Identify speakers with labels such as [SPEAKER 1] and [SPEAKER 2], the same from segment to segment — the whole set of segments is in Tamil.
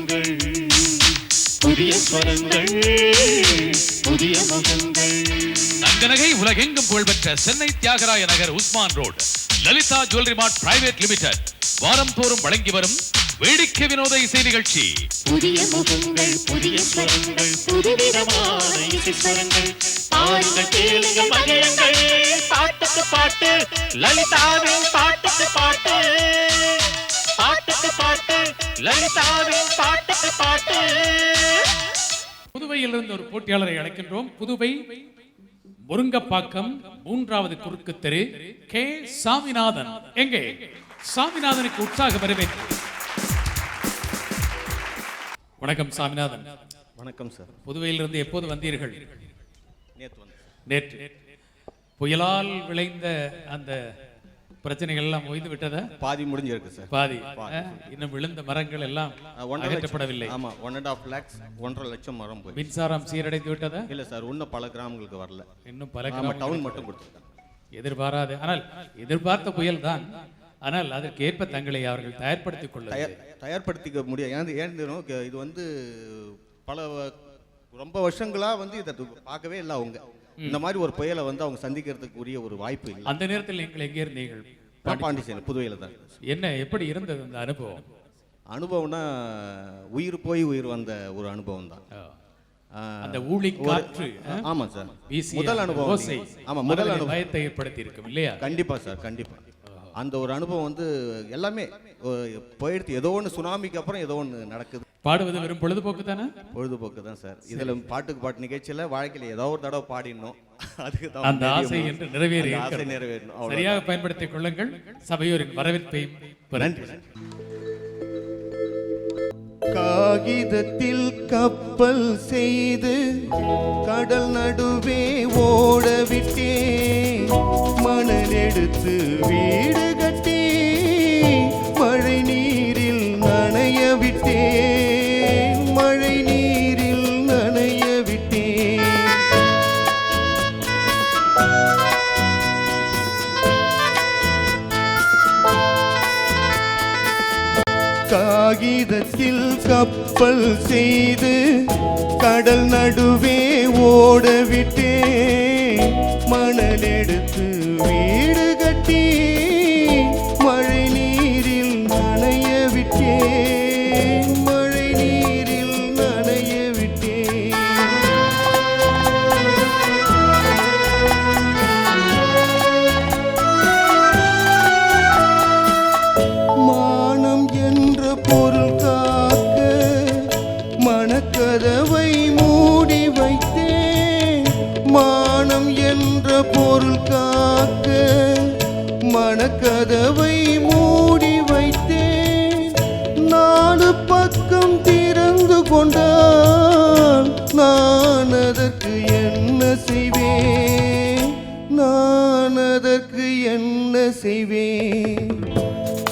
[SPEAKER 1] முகங்கள், புதிய ஸ்வரங்கள், புதிய முகங்கள்.
[SPEAKER 2] தங்கநகை உலகெங்கும் புகழ்பெற்ற Chennai Thyagaraya Nagar Usman road Lalitha jewellery mart private limited வாரம் தோறும் வழங்கி வரும் வேடிக்கை வினோத இசை நிகழ்ச்சி.
[SPEAKER 1] புதிய முகங்கள், புதிய ஸ்வரங்கள், புதுவிதமான இசை ஸ்வரங்கள். பாருங்கள், கேளுங்கள், மகிழுங்கள். பாட்டுக்கு பாட்டு, லலிதாவின் பாட்டுக்கு பாட்டு. பாட்டுக்கு பாட்டு, லலிதாவின் பாட்டுக்கு பாட்டு.
[SPEAKER 3] புதுவையிலிருந்து ஒரு போட்டியாளரை அழைக்கின்றோம். புதுவை முருங்கப்பாக்கம் 3வது குறுக்கு தெரு கே சாமிநாதன். எங்கே சாமிநாதனுக்கு உற்சாக வரவேற்பு. வணக்கம் சாமிநாதன்.
[SPEAKER 4] வணக்கம் சார்.
[SPEAKER 3] புதுவையிலிருந்து எப்போது வந்தீர்கள்?
[SPEAKER 4] நேற்று.
[SPEAKER 3] புயலால் விளைந்த அந்த பிரச்சனைகள் எல்லாம் ஓய்ந்து விட்டதா?
[SPEAKER 4] பாதி முடிஞ்சிருக்கு சார்.
[SPEAKER 3] பாதி. இன்னும் விழுந்த மரங்கள் எல்லாம் அகற்றப்படவில்லை.
[SPEAKER 4] ஆமா, 1.5 lakhs 1.5 லட்சம் மரம் போய்.
[SPEAKER 3] மின்சாரம் சீரடைந்து விட்டதா?
[SPEAKER 4] இல்ல சார், இன்னும் பல கிராமங்களுக்கு வரல.
[SPEAKER 3] இன்னும் பல கிராம
[SPEAKER 4] டவுன் மட்டும் கொடுத்துருக்காங்க.
[SPEAKER 3] எதிர்பாராது, ஆனால் எதிர்பார்த்த புயல் தான். ஆனால் அதற்கு ஏற்ப தங்களை அவர்கள் தயார்படுத்திக் கொள்ள
[SPEAKER 4] தயார்படுத்திக்க முடியாது. இது வந்து பல ரொம்ப வருஷங்களா வந்து இதை பார்க்கவே இல்லை. அவங்க இந்த மாதிரி ஒரு புயலை வந்து அவங்க சந்திக்கிறதுக்கு உரிய ஒரு வாய்ப்பு இல்லை.
[SPEAKER 3] அந்த நேரத்தில் நீங்கள் எங்கே இருந்தீர்கள்?
[SPEAKER 4] பாண்டிச்சேரி, புதுவையில தான்.
[SPEAKER 3] என்ன, எப்படி இருந்தது அந்த அனுபவம்?
[SPEAKER 4] அனுபவம்னா உயிர் போய் உயிர் வந்த ஒரு அனுபவம் தான்.
[SPEAKER 3] அந்த ஊழி காற்று.
[SPEAKER 4] ஆமா சார், முதல் அனுபவம். ஆமா, முதல் அனுபவம்
[SPEAKER 3] பயத்தை ஏற்படுத்தி இருக்கும் இல்லையா?
[SPEAKER 4] கண்டிப்பா சார், கண்டிப்பா. அந்த ஒரு அனுபவம் வந்து எல்லாமே போயிடுத்து. ஏதோ ஒன்று சுனாமிக்கு அப்புறம் ஏதோ ஒன்று நடக்குது.
[SPEAKER 3] பாடுவது வெறும் பொழுதுபோக்கு தானே?
[SPEAKER 4] பொழுதுபோக்கு தான் சார். இதுல பாட்டுக்கு பாட்டு நிகழ்ச்சியில வாழ்க்கையில ஏதோ ஒரு தடவை பாடிடணும். அதுக்கு தான்
[SPEAKER 3] அந்த ஆசை என்று நிறைவேறணும். சரியாக பயன்படுத்திக் கொள்ளுங்கள். சபையோரின் வரவேற்பையும்
[SPEAKER 4] நன்றி. காகிதத்தில் கப்பல் செய்து கடல் நடுவே ஓட விட்டே, மணல் எடுத்து வீடு கட்டி மழை நீரில் நனைய விட்டே, மழை நீரில் நனைய விட்டே. காகிதத்தில் கப்பல் செய்து கடல் நடுவே ஓட விட்டே, மணல் எடுத்து வீடு கட்டி மழை நீரில் நனைய விட்டே, மழை நீரில் நனைய விட்டே. மானம் என்ற பொருள் காக்க மனக்கதவை மூடி வைத்தேன், மானம் என்ற பொருள் காக்க மனக்கதவை மூடி வைத்தேன். 4 பக்கம் திறந்து கொண்டால் நான் அதற்கு என்ன செய்வேன், நான் அதற்கு என்ன செய்வேன்.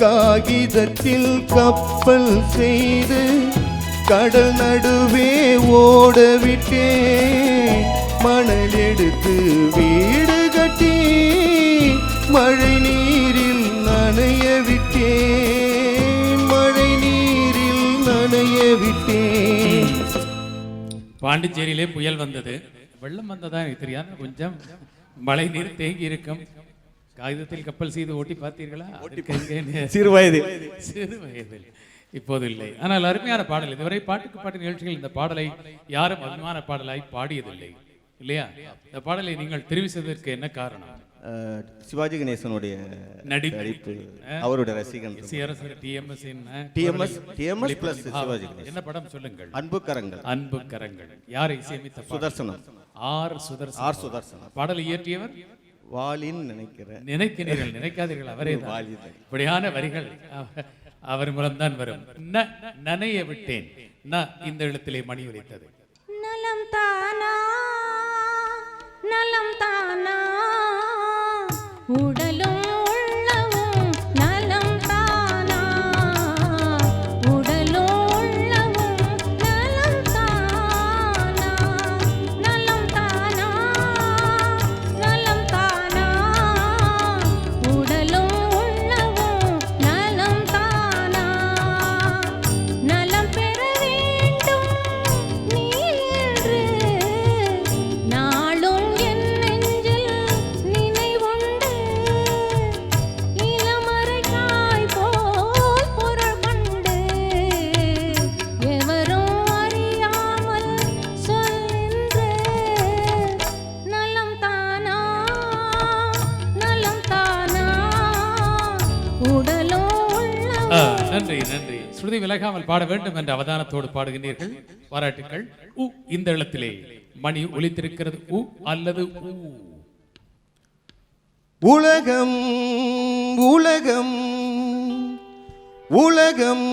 [SPEAKER 4] காகிதத்தில் கப்பல் செய்து கடல் நடுவே ஓட விட்டே, மணல் எடுத்து வீடு கட்டி மழை நீரில் நனைய விட்டே, மழை நீரில் நனைய விட்டே.
[SPEAKER 3] பாண்டிச்சேரியிலே புயல் வந்தது. வெள்ளம் வந்ததா எனக்கு தெரியாது. கொஞ்சம் மழை நீர் தேங்கி இருக்கும். காகிதத்தில் கப்பல் செய்து ஓட்டி பார்த்தீர்களா?
[SPEAKER 4] சிறு வயதில்.
[SPEAKER 3] இப்போது இல்லை. ஆனால் அருமையான பாடல். இதுவரை பாட்டுக்கு பாட்டு நிகழ்ச்சிகள் இந்த பாடலை யாரும் அபிமான பாடலாய் பாடியதில்லை இல்லையா? இந்த பாடலை நீங்கள் தெரிவு செய்வதற்கு என்ன காரணம்?
[SPEAKER 4] சிவாஜி கணேசனுடைய நடிப்பு, அவருடைய ரசிகன் டிஎம்எஸ் பிளஸ் சிவாஜி கணேசன்.
[SPEAKER 3] என்ன படம் சொல்லுங்கள்?
[SPEAKER 4] அன்பு கரங்கள்.
[SPEAKER 3] அன்பு கரங்கள். யாரை இசையமைத்த?
[SPEAKER 4] சுதர்சனம்.
[SPEAKER 3] ஆர் சுதர்சனம். பாடலை இயற்றியவர்
[SPEAKER 4] வாலின்னு நினைக்கிறேன்.
[SPEAKER 3] நினைக்கிறீர்கள், நினைக்காதீர்கள், அவரே தான். இப்படியான வரிகள் அவர் மூலம்தான் வரும். நனைய விட்டேன். இந்த இடத்திலே மணி ஒலித்தது.
[SPEAKER 5] நலம் தானா, நலம் தானா, உடலும் உள்ளமும் நலம் தானா, உடலும் உள்ளமும் நலம் தானா, நலம் தானா, நலம் தானா, உடலும் உள்ளமும் நலம் தானா, நலம் பெறவே
[SPEAKER 3] ஸ்ருதி விலகாமல் பாட வேண்டும் என்ற அவதானத்தோடு பாடுகின்றீர்கள். பாராட்டுக்கள். இந்த இடத்திலே மணி ஒலித்திருக்கிறது. அல்லது ஊ.
[SPEAKER 4] உலகம் உலகம் உலகம்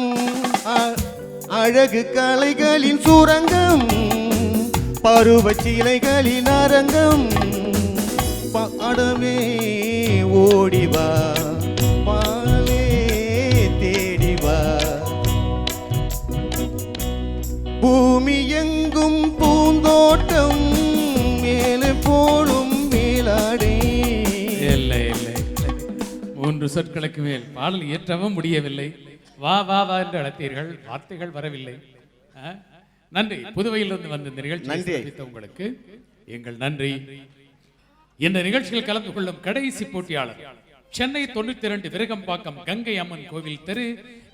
[SPEAKER 4] அழகு கலைகளின் சுரங்கம், பருவச்சிலைகளின் அரங்கம். பாடவே ஓடிவா, பாலே தேடிவா. பூமி எங்கும் பூந்தோட்டம், மேலே போடும் மேலாடை.
[SPEAKER 3] இல்லை இல்லை, 3 சொற்களுக்கு மேல் பாடல் இயற்றவும் முடியவில்லை. வா வா வா என்று அழைத்தீர்கள், வார்த்தைகள் வரவில்லை. நன்றி. புதுவையிலிருந்து வந்த இந்த நிகழ்ச்சி உங்களுக்கு எங்கள் நன்றி. இந்த நிகழ்ச்சியில் கலந்து கொள்ளும் கடைசி போட்டியாளர் சென்னை 92 விருகம்பாக்கம் கங்கை அம்மன் கோவில் தெரு,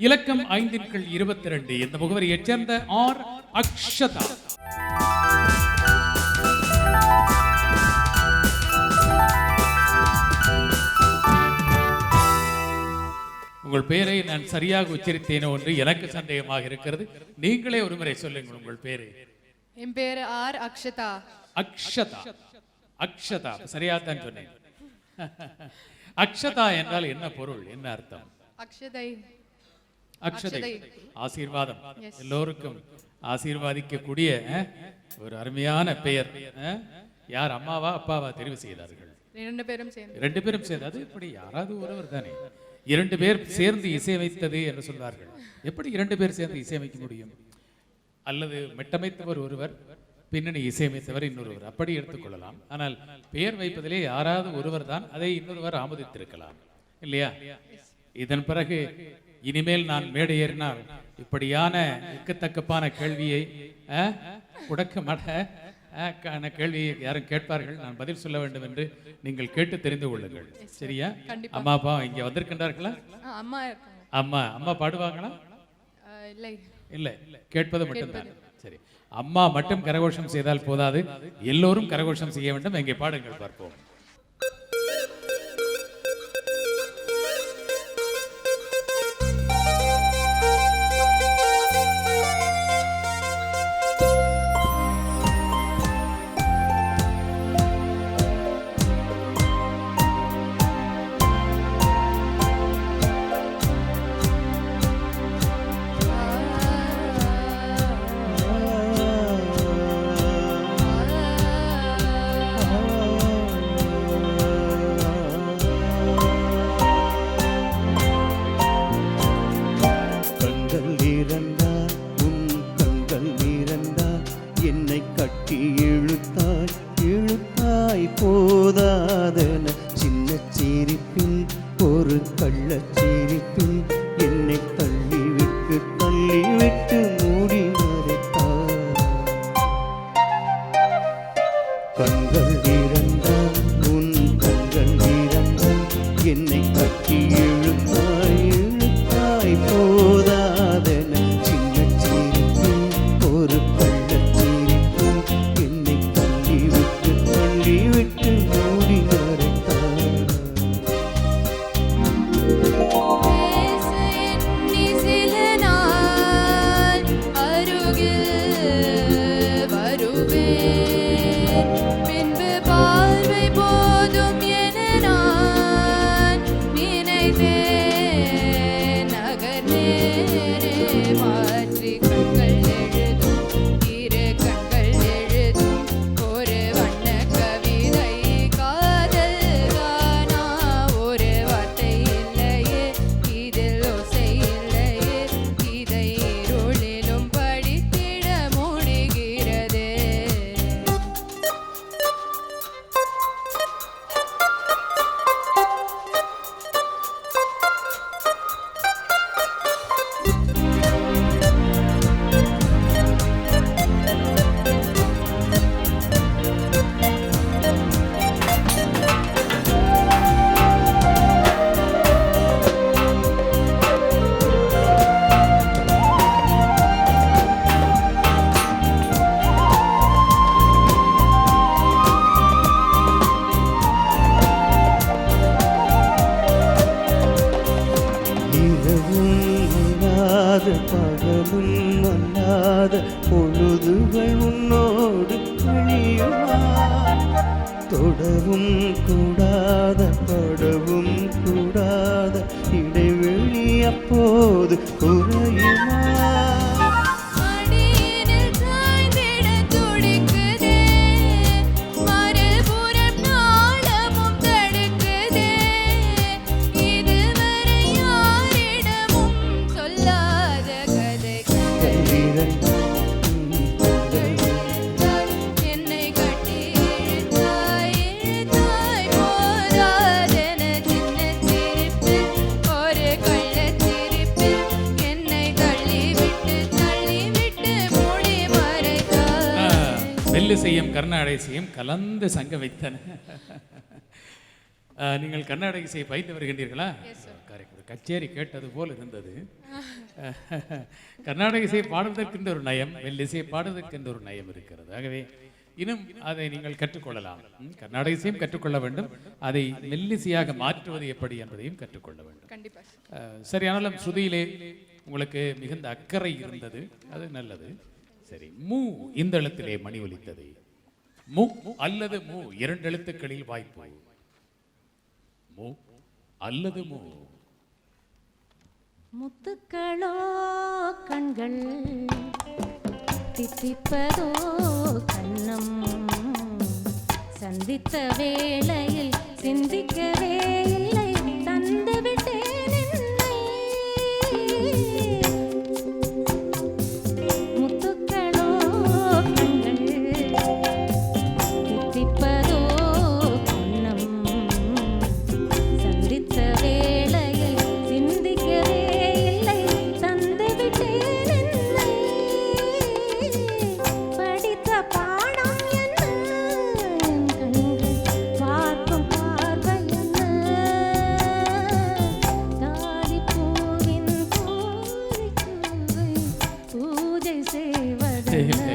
[SPEAKER 3] இலக்கம் 5/22. இந்த முகவரியைச் சேர்ந்த ஆர் அக்ஷதா. உங்கள் பெயரை நான் சரியாக உச்சரித்தேனோ என்று எனக்கு சந்தேகமாக இருக்கிறது. நீங்களே ஒருமுறை சொல்லுங்கள் உங்கள் பேரை.
[SPEAKER 6] என் பேரு ஆர் அக்ஷதா.
[SPEAKER 3] அக்ஷதா. அக்ஷதா சரியாத்தான் சொன்னேன். அக்ஷதா என்றால் என்ன பொருள், என்ன அர்த்தம்?
[SPEAKER 6] அக்ஷதை.
[SPEAKER 3] அக்ஷதை ஆசீர்வாதம், எல்லோருக்கும் ஆசீர்வாதிக்கக்கூடிய ஒரு அருமையான பெயர். யார் அம்மாவா அப்பாவா தெரிவு செய்தார்கள்?
[SPEAKER 6] 2 பேரும் சேர்ந்து.
[SPEAKER 3] 2 பேரும் சேர்ந்து. அது இப்படி யாராவது ஒருவர் தானே 2 பேர் சேர்ந்து இசையமைத்தது என்று சொல்வார்கள். எப்படி 2 பேர் சேர்ந்து இசையமைக்க முடியும்? அல்லது மெட்டமைத்தவர் ஒருவர், பின்னணி இசையமைத்தவர் இன்னொருவர், அப்படி எடுத்துக்கொள்ளலாம். ஆனால் பெயர் வைப்பதிலே யாராவது ஒருவர் தான் அதை இன்னொருவர் ஆமோதித்திருக்கலாம், இல்லையா? இதன் பிறகு இனிமேல் நான் மேடை ஏறினால் இப்படியான இக்கத்தக்கப்பான கேள்வியை உடக்க மாட்ட கேள்வியை யாரும் கேட்பார்கள், நான் பதில் சொல்ல வேண்டும் என்று நீங்கள் கேட்டு தெரிந்து கொள்ளுங்கள். சரியா? அம்மா அப்பா இங்க வந்திருக்கின்றார்களா?
[SPEAKER 6] அம்மா
[SPEAKER 3] அம்மா அம்மா பாடுவாங்களா?
[SPEAKER 6] இல்லை
[SPEAKER 3] இல்லை, கேட்பது மட்டும்தான். சரி, அம்மா மட்டும் கரகோஷம் செய்தால் போதாது, எல்லோரும் கரகோஷம் செய்ய வேண்டும். எங்கே பாடுங்கள் பார்ப்போம்.
[SPEAKER 7] விட்டு மூடி தீராத பொழுதுகள் உன்னோடு கழியுமா? தொடவும் கூடாத படவும் கூடாத இடைவெளி அப்போது குறையுமா?
[SPEAKER 5] மடியினில் சாய்ந்திட துடிக்குதே, மறுபுறம் நாளமும் தடுக்குதே, இதுவரை யாரிடமும் சொல்லாத கதை என்னை கட்டி இழுத்தாய் இழுத்தாய் போராதென சின்ன சிரிப்பு ஒரு கள்ளச்சிரிப்பு என்னை தள்ளிவிட்டு மூடி மறைத்தாய்.
[SPEAKER 3] மெல்லிசையும் கர்நாடக இசையும் கலந்து சங்க வைத்தன. நீங்கள் கர்நாடக இசையை பயின்று வருகின்றீர்களா? கரெக்ட். கச்சேரி கேட்டது போல் இருந்தது. கர்நாடக இசையை பாடுவதற்கென்ற ஒரு நயம், மெல்லிசையை பாடுவதற்கென்ற ஒரு நயம் இருக்கிறது. ஆகவே இன்னும் அதை நீங்கள் கற்றுக்கொள்ளலாம். கர்நாடக இசையும் கற்றுக்கொள்ள வேண்டும், அதை மெல்லிசையாக மாற்றுவது எப்படி என்பதையும் கற்றுக்கொள்ள வேண்டும்.
[SPEAKER 6] கண்டிப்பா.
[SPEAKER 3] சரி, ஆனாலும் ஸ்ருதியிலே உங்களுக்கு மிகுந்த அக்கறை இருந்தது, அது நல்லது. சரி, மூ இந்த எழுத்திலே மணி ஒலித்தது. மூ அல்லது மூ இரண்டு எழுத்துக்களில் வாய்ப்பு. மூ அல்லது மூ.
[SPEAKER 5] முத்துக்களோ கண்கள் தித்திப்பதோ கண்ணம், சந்தித்த வேளையில் சிந்திக்கவே இல்லை தந்து விட்டேன் என்னை. முத்துக்களோ கண்கள் தித்திப்பதோ கண்ணம், சந்தித்த வேளையில் சிந்திக்கவே இல்லை தந்து விட்டேன் என்னை. படித்த பாடம் என்ன, என் கண்கள் பார்க்கும் பார்வை என்ன, தாலிப்பூவின் பூஜை செய்வதென்ன.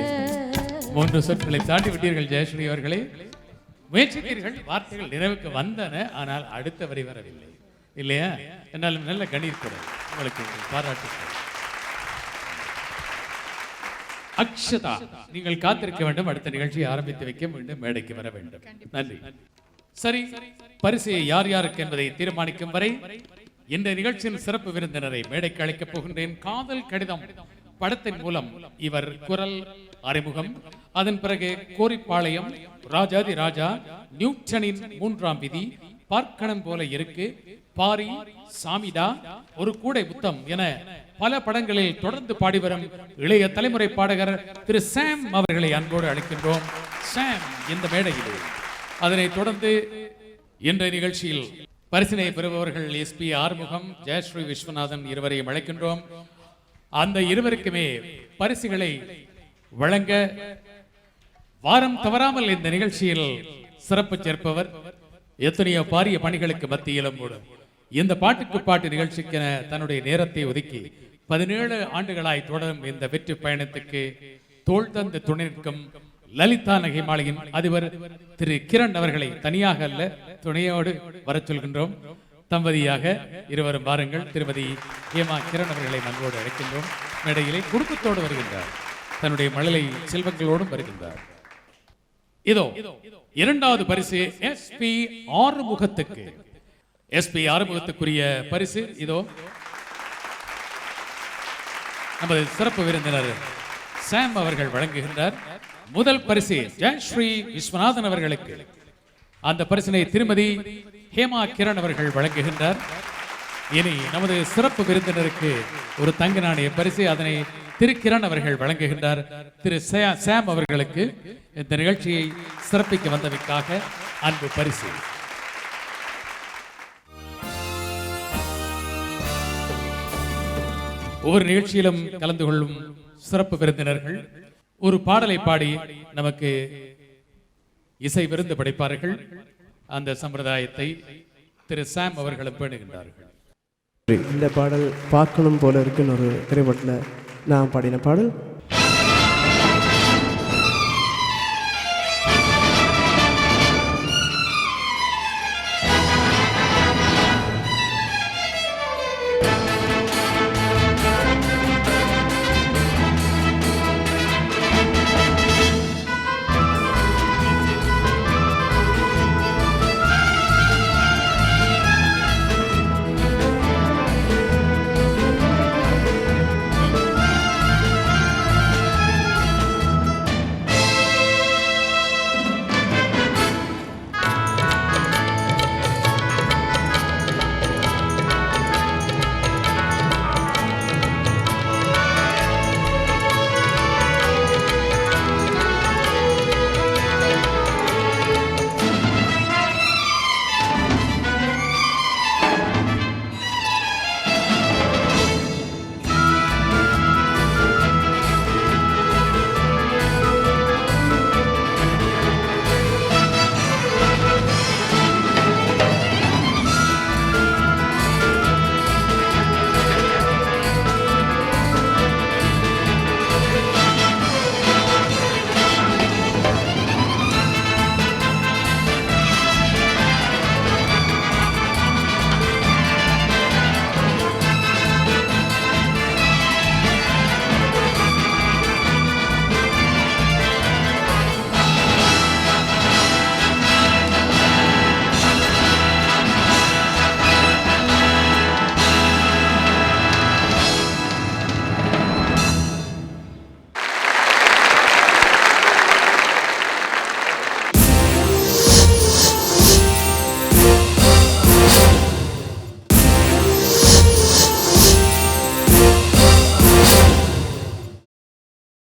[SPEAKER 3] மூன்று சொற்களை தாண்டி விட்டீர்கள் ஜெயஸ்ரீ அவர்களே. முயற்சித்தீர்கள், வார்த்தைகள் நிறைவுக்கு வந்தன, ஆனால் அடுத்த வரி வரவில்லை இல்லையா? என்னாலும் நல்ல கணீர்க்குரல், உங்களுக்கு பாராட்டுகள். அக்ஷதா, நீங்கள் காத்திருக்க வேண்டும், அடுத்த நிகழ்ச்சியை ஆரம்பித்து வைக்க மீண்டும் மேடைக்கு வர வேண்டும். நன்றி. சரி, பரிசையை யார் யாருக்கு என்பதை தீர்மானிக்கும் வரை இந்த நிகழ்ச்சியின் சிறப்பு விருந்தினரை மேடைக்கு அழைக்கப் போகின்றேன். காதல் கடிதம் படத்தின் மூலம் இவர் குரல் அறிமுகம், அதன் பிறகு கோரிப்பாளையம், ராஜாதி ராஜா, நியூட்டனின் மூன்றாம் விதி, பார்க்கணும் போல இருக்கு, பாரி, சாமிதா, ஒரு கூடை புத்தம் என பல படங்களில் தொடர்ந்து பாடி வரும் இளைய தலைமுறை பாடகர் திரு சாம் அவர்களை அன்போடு அழைக்கின்றோம். சாம் இந்த மேடையில். அதனைத் தொடர்ந்து இன்றைய நிகழ்ச்சியில் பரிசினை பெறுபவர்கள் எஸ்பி ஆறுமுகம், ஜெயஸ்ரீ விஸ்வநாதன் இருவரையும் அழைக்கின்றோம். அந்த இருவருக்குமே பரிசுகளை வழங்க வாரம் தவறாமல் இந்த நிகழ்ச்சியில் சிறப்பு சேர்ப்பவர், எத்தனையோ பாரிய பணிகளுக்கு மத்தியிலும் கூட இந்த பாட்டுக்கு பாட்டு நிகழ்ச்சிக்கென தன்னுடைய நேரத்தை ஒதுக்கி 17 ஆண்டுகளாய் தொடரும் இந்த வெற்றி பயணத்துக்கு தோள் தந்து துணை நிற்கும் லலிதா நகை மாளிகையின் அதிபர் திரு கிரண் அவர்களை தனியாக அல்ல துணையோடு வரச் சொல்கின்றோம். தம்பதியாக இருவரும் வாருங்கள். திருமதி ஹேமா கிரண் அவர்களை அன்போடு அழைக்கின்றோம். மேடையிலே குடும்பத்தோடு வருகின்றார், தன்னுடைய மழலை செல்வங்களோடும் வருகின்றார். இதோ இரண்டாவது பரிசு எஸ்பி ஆறுமுகத்துக்கு. எஸ்பி ஆறுமுகத்துக்குரிய பரிசு இதோ. நமது சிறப்பு விருந்தினர் சாம் அவர்கள் வழங்குகின்றார். முதல் பரிசு ஜெயஸ்ரீ விஸ்வநாதன் அவர்களுக்கு. அந்த பரிசினை திருமதி ஹேமா கிரண் அவர்கள் வழங்குகின்றார். இனி நமது சிறப்பு விருந்தினருக்கு ஒரு தங்க நாணய பரிசு, அதனை திரு கிரண் அவர்கள் வழங்குகின்றார். திரு சாம் அவர்களுக்கு இந்த நிகழ்ச்சியை சிறப்பிக்க வந்தமைக்காக அன்பு பரிசு. ஒவ்வொரு நிகழ்ச்சியிலும் கலந்து கொள்ளும் சிறப்பு விருந்தினர்கள் ஒரு பாடலை பாடி நமக்கு இசை விருந்து படைப்பார்கள். அந்த சம்பிரதாயத்தை திரு சாம் அவர்களும் பேணுகின்றார்கள்.
[SPEAKER 7] இந்த பாடல் பார்க்கணும் போல இருக்குன்னு ஒரு திரைப்படத்தில் நான் பாடின பாடல்.